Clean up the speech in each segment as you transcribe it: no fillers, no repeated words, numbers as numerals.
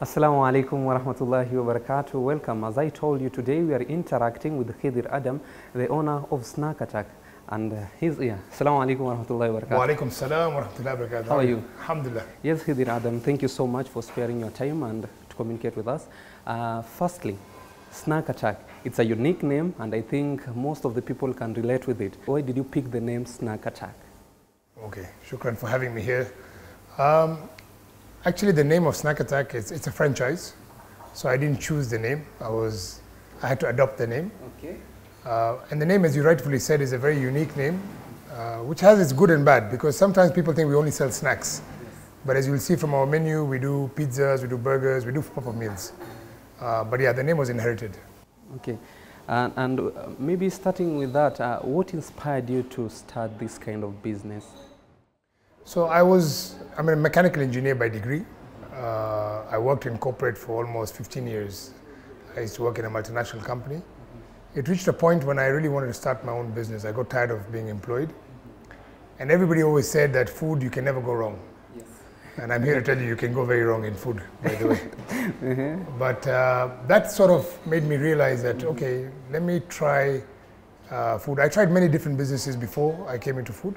Assalamu alaikum wa rahmatullahi wa barakatuh. Welcome. As I told you, today we are interacting with Khidir Adam, the owner of Snack Attack, and he's here. Assalamu alaikum wa rahmatullahi wa barakatuh. Wa alaikum salam wa rahmatullahi wa barakatuh. How are you? Alhamdulillah. Yes, Khidir Adam, thank you so much for sparing your time and to communicate with us. Firstly, Snack Attack, it's a unique name and I think most of the people can relate with it. Why did you pick the name Snack Attack? Okay, shukran for having me here. Actually, the name of Snack Attack, it's a franchise. So I didn't choose the name. I had to adopt the name. Okay. And the name, as you rightfully said, is a very unique name, which has its good and bad, because sometimes people think we only sell snacks. Yes. But as you'll see from our menu, we do pizzas, we do burgers, we do pop-up meals. But yeah, the name was inherited. Okay. And maybe starting with that, what inspired you to start this kind of business? So I'm a mechanical engineer by degree. I worked in corporate for almost 15 years. I used to work in a multinational company. It reached a point when I really wanted to start my own business. I got tired of being employed. And everybody always said that food, you can never go wrong. Yes. And I'm here to tell you, you can go very wrong in food, by the way. But that sort of made me realize that, okay, let me try food. I tried many different businesses before I came into food.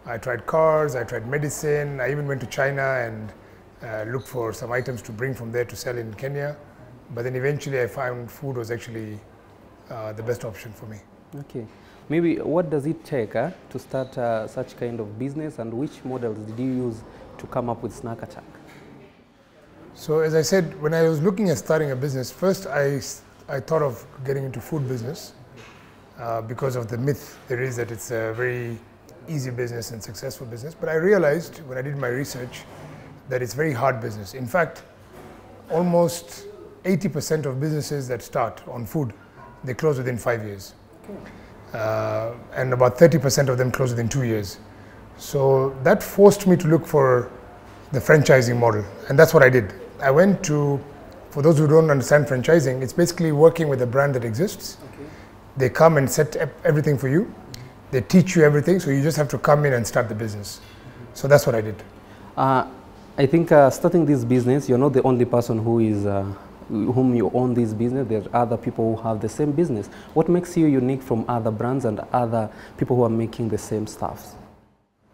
I tried cars, I tried medicine, I even went to China and looked for some items to bring from there to sell in Kenya. But then eventually I found food was actually the best option for me. Okay. Maybe what does it take to start such kind of business, and which models did you use to come up with Snack Attack? So as I said, when I was looking at starting a business, first I thought of getting into food business because of the myth there is that it's a very easy business and successful business. But I realized when I did my research that it's very hard business. In fact, almost 80% of businesses that start on food, they close within 5 years. Okay. And about 30% of them close within 2 years. So that forced me to look for the franchising model. And that's what I did. I went to, for those who don't understand franchising, it's basically working with a brand that exists. Okay. They come and set up everything for you. They teach you everything, so you just have to come in and start the business. So that's what I did. I think starting this business, you're not the only person whom you own this business. There are other people who have the same business. What makes you unique from other brands and other people who are making the same stuff?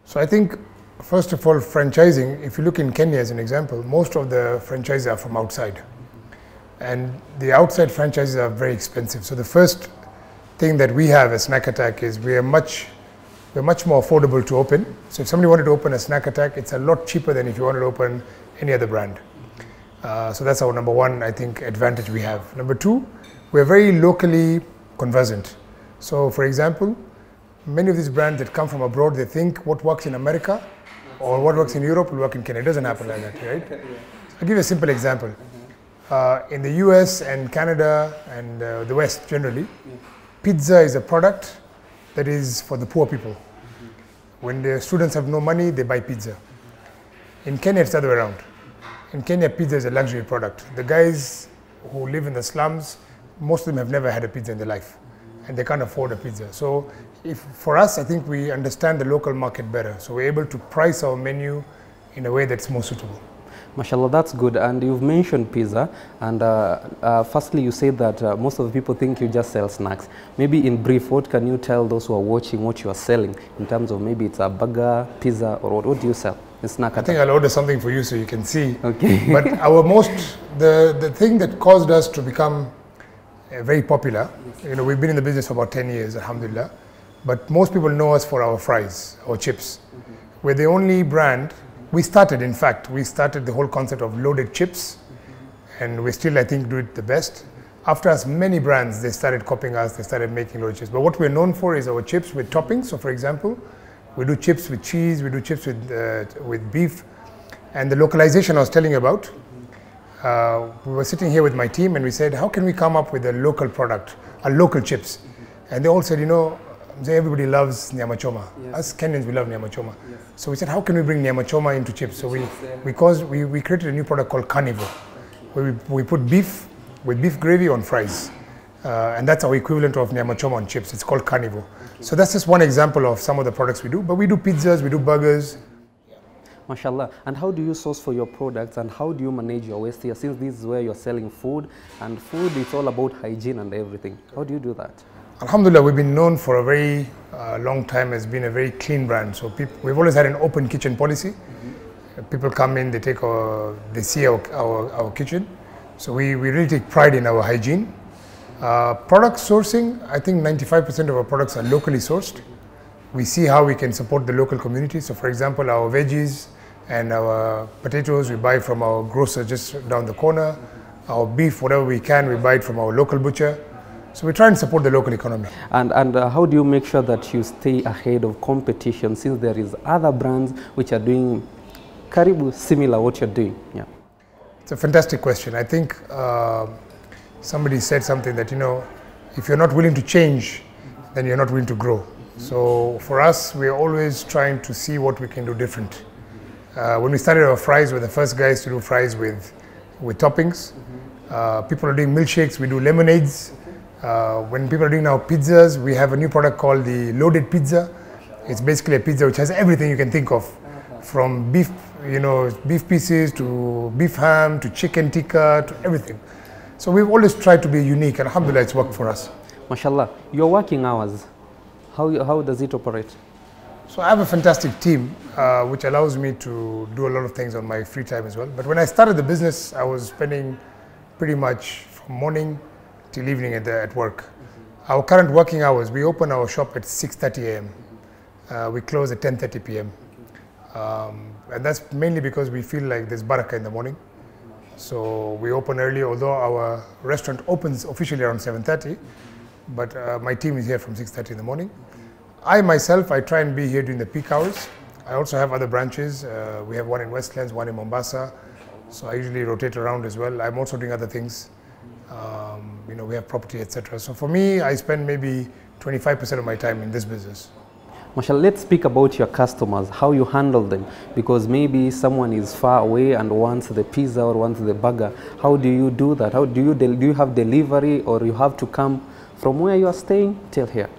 So I think, first of all, franchising, if you look in Kenya as an example, most of the franchises are from outside. And the outside franchises are very expensive. So the first thing that we have as Snack Attack is we're much more affordable to open. So if somebody wanted to open a Snack Attack, it's a lot cheaper than if you wanted to open any other brand. So that's our number one, I think, advantage we have. Number two, we're very locally conversant. So for example, many of these brands that come from abroad, they think what works in America or what works in Europe will work in Kenya. It doesn't happen like that, right? I'll give you a simple example. In the US and Canada and the West generally, pizza is a product that is for the poor people. When the students have no money, they buy pizza. In Kenya, it's the other way around. In Kenya, pizza is a luxury product. The guys who live in the slums, most of them have never had a pizza in their life, and they can't afford a pizza. So for us, I think we understand the local market better. So we're able to price our menu in a way that's more suitable. Mashallah, that's good. And you've mentioned pizza, and firstly you said that most of the people think you just sell snacks. Maybe in brief, what can you tell those who are watching what you are selling in terms of maybe it's a burger, pizza, or what do you sell in Snack Attack? I think I'll order something for you so you can see. Okay. But the thing that caused us to become very popular, you know, we've been in the business for about 10 years, alhamdulillah, but most people know us for our fries, our chips. We're the only brand. We started the whole concept of loaded chips, and we still, I think, do it the best. After us, many brands, they started copying us, they started making loaded chips. But what we're known for is our chips with toppings. So for example, we do chips with cheese, we do chips with beef. And the localization I was telling you about, we were sitting here with my team and we said, how can we come up with a local product, a local chips? And they all said, you know, everybody loves nyama choma. Yes. Us Kenyans, we love nyama choma. Yes. So we said, how can we bring nyama choma into chips? So we created a new product called carnivore, where we put beef with beef gravy on fries. And that's our equivalent of nyama choma on chips. It's called carnivore. Okay. So that's just one example of some of the products we do. But we do pizzas, we do burgers. Mashallah. And how do you source for your products and how do you manage your waste here, since this is where you're selling food, and food is all about hygiene and everything? How do you do that? Alhamdulillah, we've been known for a very long time as being a very clean brand. So we've always had an open kitchen policy. People come in, they see our kitchen. So we really take pride in our hygiene. Product sourcing, I think 95% of our products are locally sourced. We see how we can support the local community. So for example, our veggies and our potatoes, we buy from our grocer just down the corner. Our beef, whatever we can, we buy it from our local butcher. So we try and support the local economy. And how do you make sure that you stay ahead of competition, since there is other brands which are doing karibu similar what you're doing? Yeah. It's a fantastic question. I think somebody said something that, you know, if you're not willing to change, then you're not willing to grow. So for us, we're always trying to see what we can do different. When we started our fries, we're the first guys to do fries with toppings. People are doing milkshakes, we do lemonades. When people are doing now pizzas, we have a new product called the loaded pizza. It's basically a pizza which has everything you can think of, from beef, beef pieces to beef ham to chicken tikka to everything. So we've always tried to be unique, and alhamdulillah, it's worked for us. Mashallah, your working hours, how does it operate? So I have a fantastic team which allows me to do a lot of things on my free time as well. But when I started the business, I was spending pretty much from morning till evening at work. Our current working hours, we open our shop at 6:30 a.m. We close at 10:30 p.m. And that's mainly because we feel like there's barakah in the morning. So we open early, although our restaurant opens officially around 7:30, but my team is here from 6:30 in the morning. I myself, I try and be here during the peak hours. I also have other branches. We have one in Westlands, one in Mombasa. So I usually rotate around as well. I'm also doing other things. We have property, etc. So for me, I spend maybe 25% of my time in this business. Mashallah, let's speak about your customers, how you handle them, because maybe someone is far away and wants the pizza or wants the burger. How do you do that? How do you have delivery, or you have to come from where you are staying till here?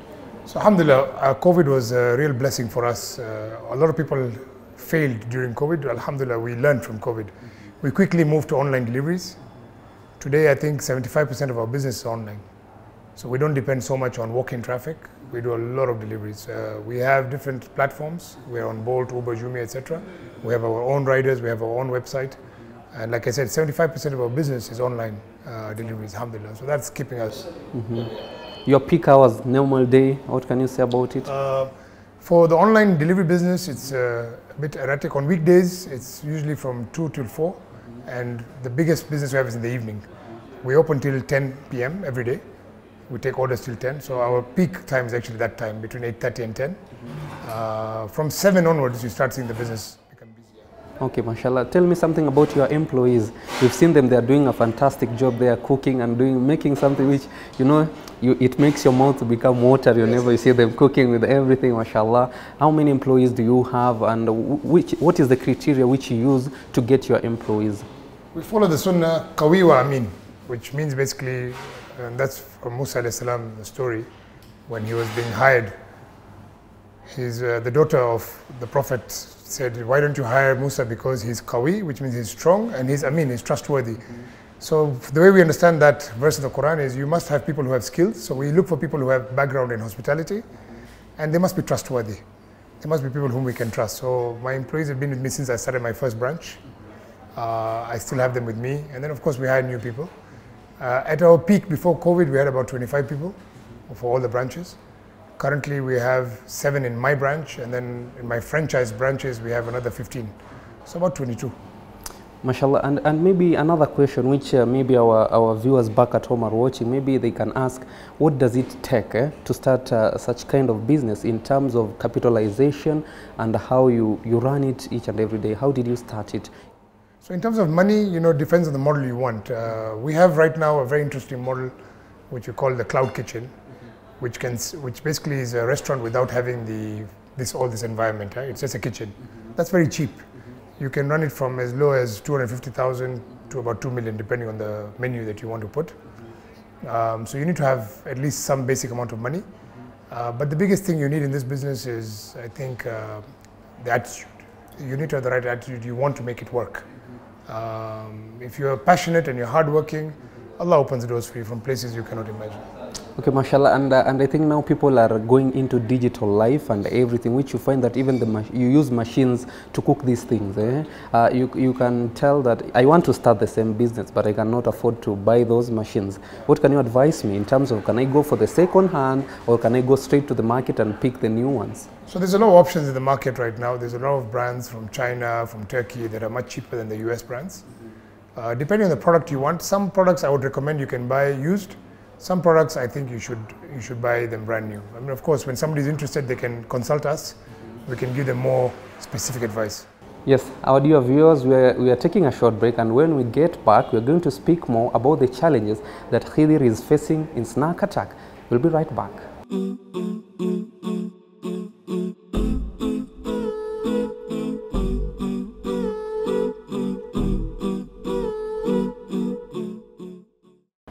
So alhamdulillah, COVID was a real blessing for us. A lot of people failed during COVID. Alhamdulillah, we learned from COVID. We quickly moved to online deliveries. Today, I think 75% of our business is online. So we don't depend so much on walk-in traffic. We do a lot of deliveries. We have different platforms. We're on Bolt, Uber, Jumia, etc. We have our own riders. We have our own website. And like I said, 75% of our business is online deliveries, alhamdulillah. So that's keeping us. Your peak hours, normal day, what can you say about it? For the online delivery business, it's a bit erratic. On weekdays, it's usually from 2 till 4. And the biggest business we have is in the evening. We open till 10 p.m. every day. We take orders till 10. So our peak time is actually that time, between 8:30 and 10. From 7 onwards, you start seeing the business become busier. Okay, mashallah. Tell me something about your employees. We've seen them, they're doing a fantastic job. They are cooking and making something which, it makes your mouth become watery whenever you see them cooking with everything, mashallah. How many employees do you have, and what is the criteria which you use to get your employees? We follow the sunnah, qawi wa amin, which means basically, and that's from Musa alayhi salam, the story, when he was being hired. The daughter of the Prophet said, why don't you hire Musa, because he's qawi, which means he's strong, and he's amin, he's trustworthy. So the way we understand that verse of the Quran is, you must have people who have skills. So we look for people who have background in hospitality, and they must be trustworthy. They must be people whom we can trust. So my employees have been with me since I started my first branch. I still have them with me, and then of course we hire new people. At our peak before COVID, we had about 25 people for all the branches. Currently we have 7 in my branch, and then in my franchise branches we have another 15. So about 22. Mashallah, and maybe another question which maybe our viewers back at home are watching, maybe they can ask, what does it take to start such kind of business in terms of capitalization and how you run it each and every day? How did you start it? So in terms of money, depends on the model you want. We have right now a very interesting model which we call the cloud kitchen, which basically is a restaurant without having all this environment. It's just a kitchen. That's very cheap. You can run it from as low as 250,000 to about 2 million, depending on the menu that you want to put. So you need to have at least some basic amount of money. But the biggest thing you need in this business is, I think, the attitude. you need to have the right attitude. You want to make it work. If you're passionate and you're hardworking, Allah opens doors for you from places you cannot imagine. Okay, mashallah, and I think now people are going into digital life and everything, which you find that even you use machines to cook these things. You can tell that I want to start the same business, but I cannot afford to buy those machines. What can you advise me in terms of, can I go for the second hand, or can I go straight to the market and pick the new ones? So there's a lot of options in the market right now. There's a lot of brands from China, from Turkey that are much cheaper than the US brands. Depending on the product you want, some products I would recommend you can buy used. Some products I think you should buy them brand new. I mean, of course, when somebody is interested, they can consult us. We can give them more specific advice. Yes, our dear viewers, we are taking a short break, and when we get back, we're going to speak more about the challenges that Khidir is facing in snack attack. We'll be right back.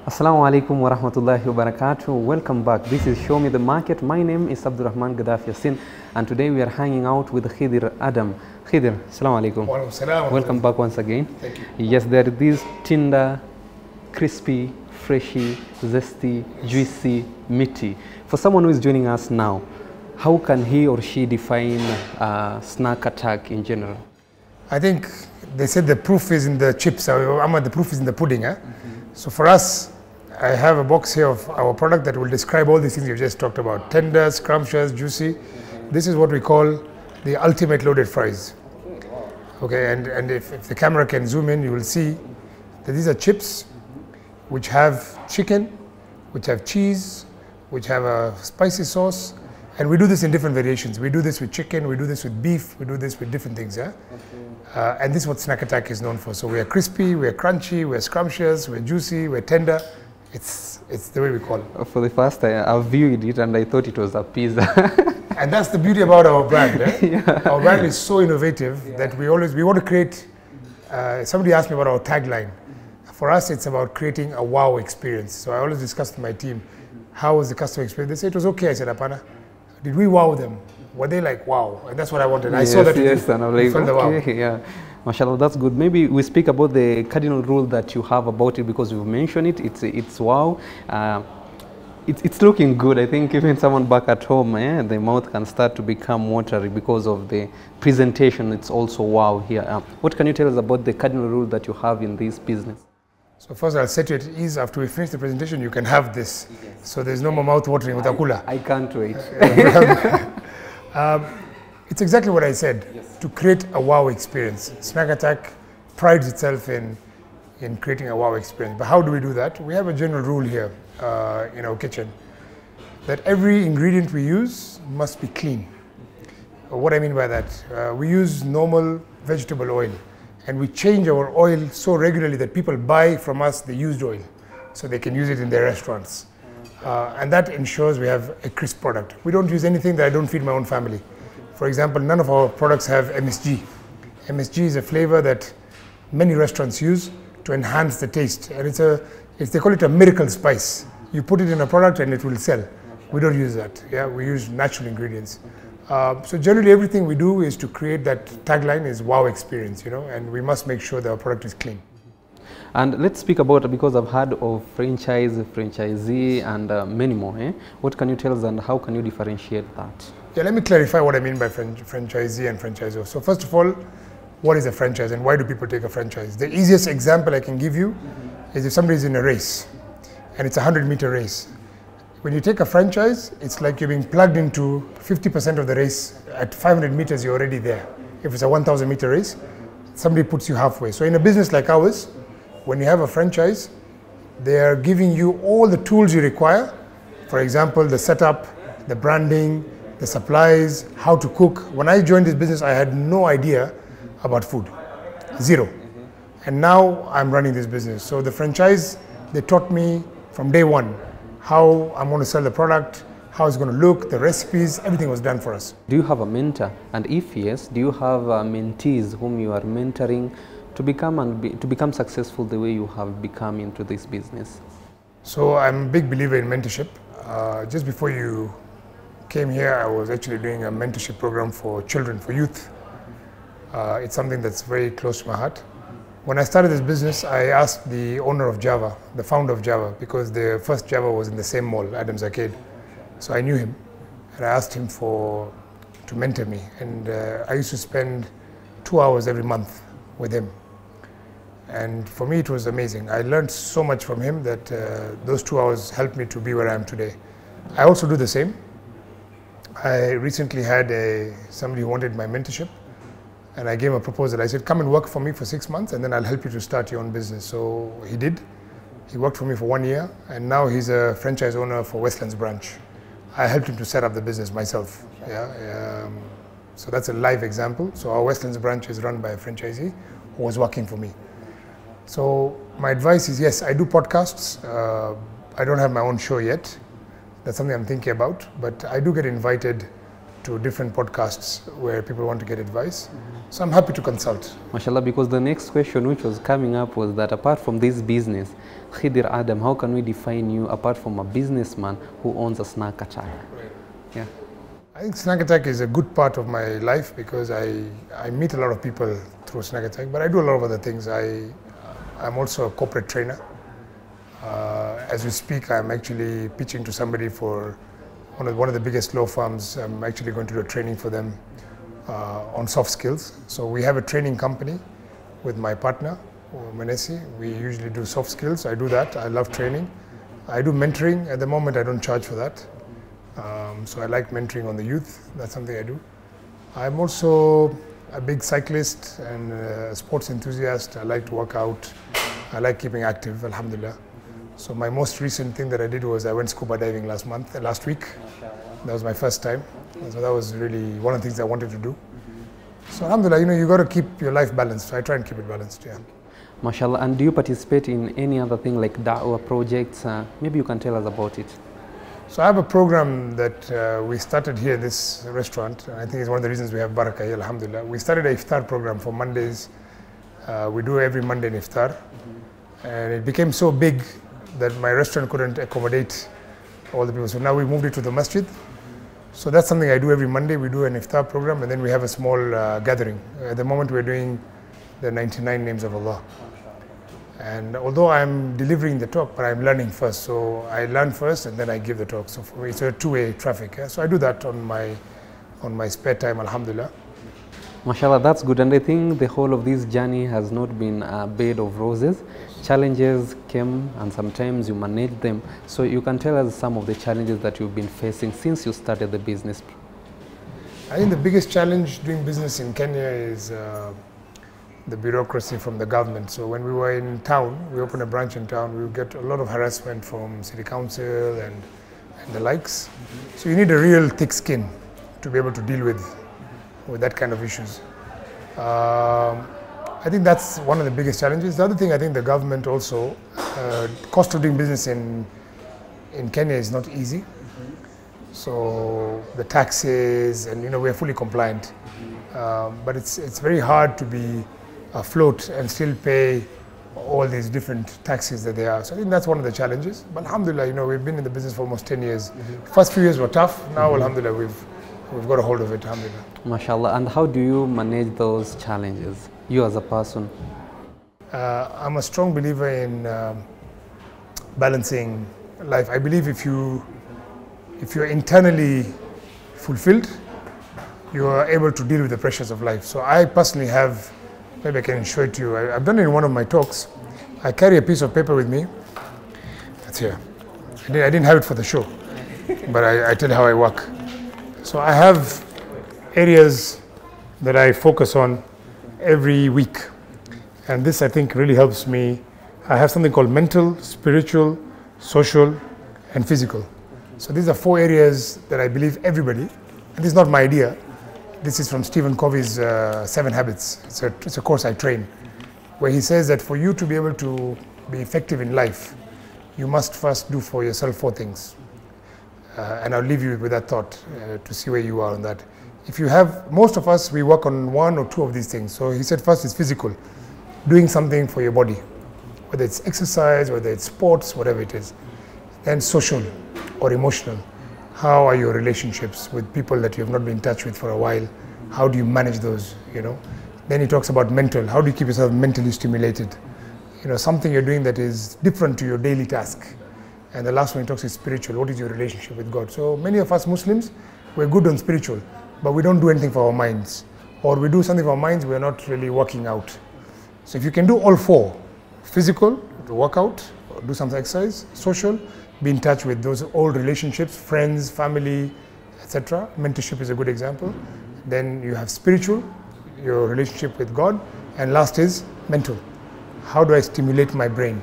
Assalamu alaikum wa rahmatullahi wa barakatuh. Welcome back. This is Show Me the Market. My name is Abdurrahman Gaddafi Yassin, and today we are hanging out with Khidir Adam. Khidir, assalamu alaikum. Welcome back once again. Thank you. Yes, there is this tender, crispy, freshy, zesty, juicy, meaty. For someone who is joining us now, how can he or she define snack attack in general? I think they said the proof is in the chips. The proof is in the pudding. So for us, I have a box here of our product that will describe all these things you've just talked about. Tender, scrumptious, juicy. This is what we call the ultimate loaded fries. Okay, and if the camera can zoom in, you will see that these are chips which have chicken, which have cheese, which have a spicy sauce, and we do this in different variations. We do this with chicken, we do this with beef, we do this with different things, yeah? Okay. And this is what Snack Attack is known for. So we are crispy, we are crunchy, we are scrumptious, we're juicy, we're tender. It's the way we call it. For the first time, I viewed it and I thought it was a pizza. And that's the beauty about our brand. Yeah. Our brand is so innovative that we want to create, somebody asked me about our tagline. For us, it's about creating a wow experience. So I always discuss with my team, how was the customer experience? They say it was okay. I said, Apana, did we wow them? Were they like, wow? And that's what I wanted. I saw that. Yes, and I'm like, okay, wow. Yeah. Mashallah, that's good. Maybe we speak about the cardinal rule that you have about it, because you mentioned it. It's wow. It's looking good. I think even someone back at home, the mouth can start to become watery because of the presentation. It's also wow here. What can you tell us about the cardinal rule that you have in this business? So first I'll set you at ease. After we finish the presentation, you can have this. Yes. So there's no more mouth watering with akula. I can't wait. It's exactly what I said, yes. To create a wow experience. Snack Attack prides itself in creating a wow experience. But how do we do that? We have a general rule here in our kitchen that every ingredient we use must be clean. What I mean by that, we use normal vegetable oil, and we change our oil so regularly that people buy from us the used oil so they can use it in their restaurants. And that ensures we have a crisp product. We don't use anything that I don't feed my own family. For example, none of our products have MSG. MSG is a flavor that many restaurants use to enhance the taste. And they call it a miracle spice. You put it in a product and it will sell. We don't use that. Yeah, we use natural ingredients. So generally everything we do is to create that tagline is wow experience, and we must make sure that our product is clean. And let's speak about it, because I've heard of franchise, franchisee, and many more. What can you tell us, and how can you differentiate that? Yeah, let me clarify what I mean by franchisee and franchisor. So first of all, what is a franchise and why do people take a franchise? The easiest example I can give you is if somebody is in a race and it's a 100-meter race. When you take a franchise, it's like you're being plugged into 50% of the race. At 500 meters, you're already there. If it's a 1,000-meter race, somebody puts you halfway. So in a business like ours, when you have a franchise, they are giving you all the tools you require. For example, the setup, the branding, the supplies, how to cook. When I joined this business, I had no idea about food, zero. And now I'm running this business. So the franchise, they taught me from day one how I'm going to sell the product, how it's going to look, the recipes, everything was done for us. Do you have a mentor? And if yes, do you have mentees whom you are mentoring to become successful the way you have become into this business? So I'm a big believer in mentorship. Just before you came here, I was actually doing a mentorship program for children, for youth. It's something that's very close to my heart. When I started this business, I asked the owner of Java, the founder of Java, because the first Java was in the same mall, Adams Arcade. So I knew him, and I asked him to mentor me. And I used to spend 2 hours every month with him. And for me, it was amazing. I learned so much from him that those 2 hours helped me to be where I am today. I also do the same. I recently had somebody who wanted my mentorship, and I gave him a proposal. I said, come and work for me for 6 months, and then I'll help you to start your own business. So he did. He worked for me for 1 year, and now he's a franchise owner for Westlands branch. I helped him to set up the business myself. So that's a live example. So our Westlands branch is run by a franchisee who was working for me. So my advice is, yes, I do podcasts. I don't have my own show yet. That's something I'm thinking about, but I do get invited to different podcasts where people want to get advice. So I'm happy to consult. MashaAllah, because the next question which was coming up was that apart from this business, Khidir Adam, how can we define you apart from a businessman who owns a snack attack? Right. Yeah. I think Snack Attack is a good part of my life because I meet a lot of people through Snack Attack, but I do a lot of other things. I'm also a corporate trainer. As we speak, I'm actually pitching to somebody for one of the biggest law firms. I'm actually going to do a training for them on soft skills. So we have a training company with my partner, Manesi. We usually do soft skills. I do that. I love training. I do mentoring. At the moment, I don't charge for that. So I like mentoring on the youth. That's something I do. I'm also a big cyclist and a sports enthusiast. I like to work out. I like keeping active, alhamdulillah. So my most recent thing that I did was I went scuba diving last week. That was my first time. So that was really one of the things I wanted to do. So alhamdulillah, you got to keep your life balanced. So I try and keep it balanced, yeah. MashaAllah, and do you participate in any other thing like da'wah projects? Maybe you can tell us about it. So I have a program that we started here in this restaurant, and I think it's one of the reasons we have barakah here, alhamdulillah. We started an iftar program for Mondays. We do every Monday in iftar. And it became so big that my restaurant couldn't accommodate all the people. So now we moved it to the masjid. So that's something I do every Monday. We do an iftar program, and then we have a small gathering. At the moment, we're doing the 99 names of Allah. And although I'm delivering the talk, but I'm learning first. So I learn first, and then I give the talk. So for me, it's a two-way traffic. Yeah? So I do that on my spare time, alhamdulillah. MashaAllah, that's good. And I think the whole of this journey has not been a bed of roses. Challenges came, and sometimes you manage them. So you can tell us some of the challenges that you've been facing since you started the business. I think the biggest challenge doing business in Kenya is the bureaucracy from the government. So when we were in town, we opened a branch in town, we would get a lot of harassment from city council and the likes. So you need a real thick skin to be able to deal with that kind of issues. I think that's one of the biggest challenges. The other thing, I think the government also, cost of doing business in Kenya is not easy. So the taxes, and we are fully compliant. But it's very hard to be afloat and still pay all these different taxes that there are. So I think that's one of the challenges. But alhamdulillah, we've been in the business for almost 10 years. First few years were tough. Now, alhamdulillah, we've got a hold of it, alhamdulillah. MashaAllah. And how do you manage those challenges, you as a person? I'm a strong believer in balancing life. I believe if you're internally fulfilled, you are able to deal with the pressures of life. So I personally have, maybe I can show it to you. I've done it in one of my talks. I carry a piece of paper with me. That's here. I didn't have it for the show, but I tell you how I work. So I have areas that I focus on every week. And this, I think, really helps me. I have something called mental, spiritual, social, and physical. So these are 4 areas that I believe everybody, and this is not my idea, this is from Stephen Covey's 7 Habits. It's a course I train, where he says that for you to be able to be effective in life, you must first do for yourself 4 things. And I'll leave you with that thought to see where you are on that. If you have, most of us, we work on 1 or 2 of these things. So he said first is physical, doing something for your body, whether it's exercise, whether it's sports, whatever it is. Then social or emotional. How are your relationships with people that you have not been in touch with for a while? How do you manage those, Then he talks about mental. How do you keep yourself mentally stimulated? You know, something you're doing that is different to your daily task. And the last one he talks is spiritual. What is your relationship with God? So many of us Muslims, we're good on spiritual, but we don't do anything for our minds. Or we do something for our minds, we're not really working out. So if you can do all four, physical, to work out, or do some exercise, social, be in touch with those old relationships, friends, family, etc. Mentorship is a good example. Then you have spiritual, your relationship with God, and last is mental. How do I stimulate my brain?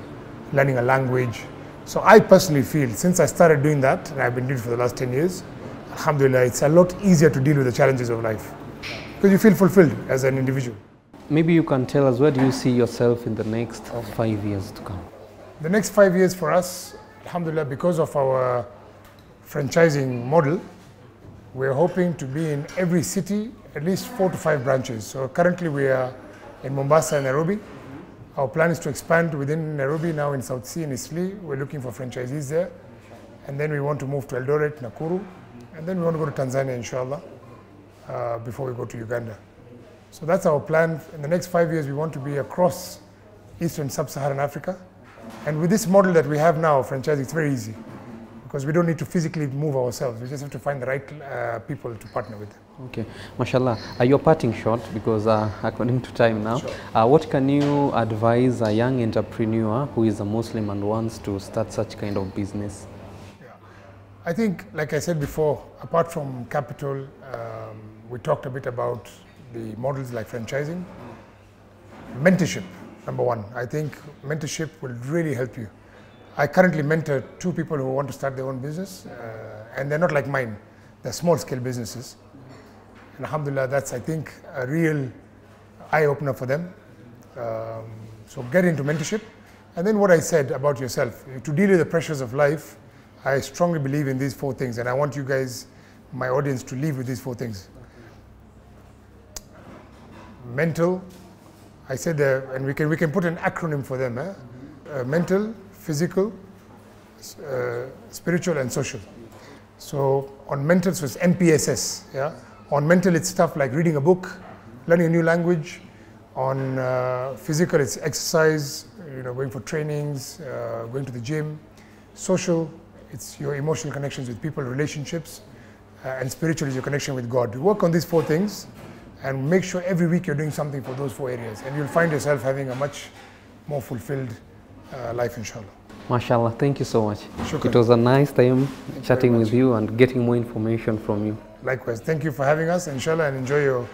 Learning a language. So I personally feel, since I started doing that, and I've been doing it for the last 10 years, alhamdulillah, it's a lot easier to deal with the challenges of life. Because you feel fulfilled as an individual. Maybe you can tell us, where do you see yourself in the next 5 years to come? The next 5 years for us, alhamdulillah, because of our franchising model, we're hoping to be in every city, at least 4 to 5 branches. So currently we are in Mombasa and Nairobi. Our plan is to expand within Nairobi, now in South Sea and Eastleigh. We're looking for franchisees there. And then we want to move to Eldoret, Nakuru. And then we want to go to Tanzania, inshallah, before we go to Uganda. So that's our plan. In the next 5 years, we want to be across Eastern Sub-Saharan Africa. And with this model that we have now, franchising, it's very easy. Because we don't need to physically move ourselves. We just have to find the right people to partner with. Okay, mashallah. You're parting short because according to time now, sure. What can you advise a young entrepreneur who is a Muslim and wants to start such kind of business? Yeah. I think, like I said before, apart from capital, we talked a bit about the models like franchising. Mentorship, number one. I think mentorship will really help you. I currently mentor 2 people who want to start their own business, and they're not like mine. They're small-scale businesses. And alhamdulillah, that's, I think, a real eye-opener for them. So get into mentorship. And then what I said about yourself, to deal with the pressures of life, I strongly believe in these 4 things, and I want you guys, my audience, to leave with these 4 things. Mental, I said, and we can put an acronym for them, mental, physical, spiritual, and social. So on mental, so it's MPSS. Yeah. On mental, it's stuff like reading a book, learning a new language. On physical, it's exercise, going for trainings, going to the gym. Social, it's your emotional connections with people, relationships, and spiritual is your connection with God. You work on these 4 things, and make sure every week you're doing something for those 4 areas, and you'll find yourself having a much more fulfilled life, inshallah. MashaAllah, thank you so much. Shukran. It was a nice time chatting with you and getting more information from you. Likewise, thank you for having us, inshallah, and enjoy your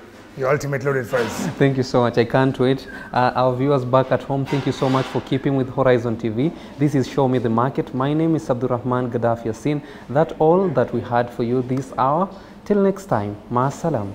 ultimate loaded fries. Thank you so much. I can't wait. Our viewers back at home, thank you so much for keeping with Horizon TV. This is Show Me the Market. My name is Abdurrahman Gaddafi Yassin. That's all that we had for you this hour. Till next time, Ma salam.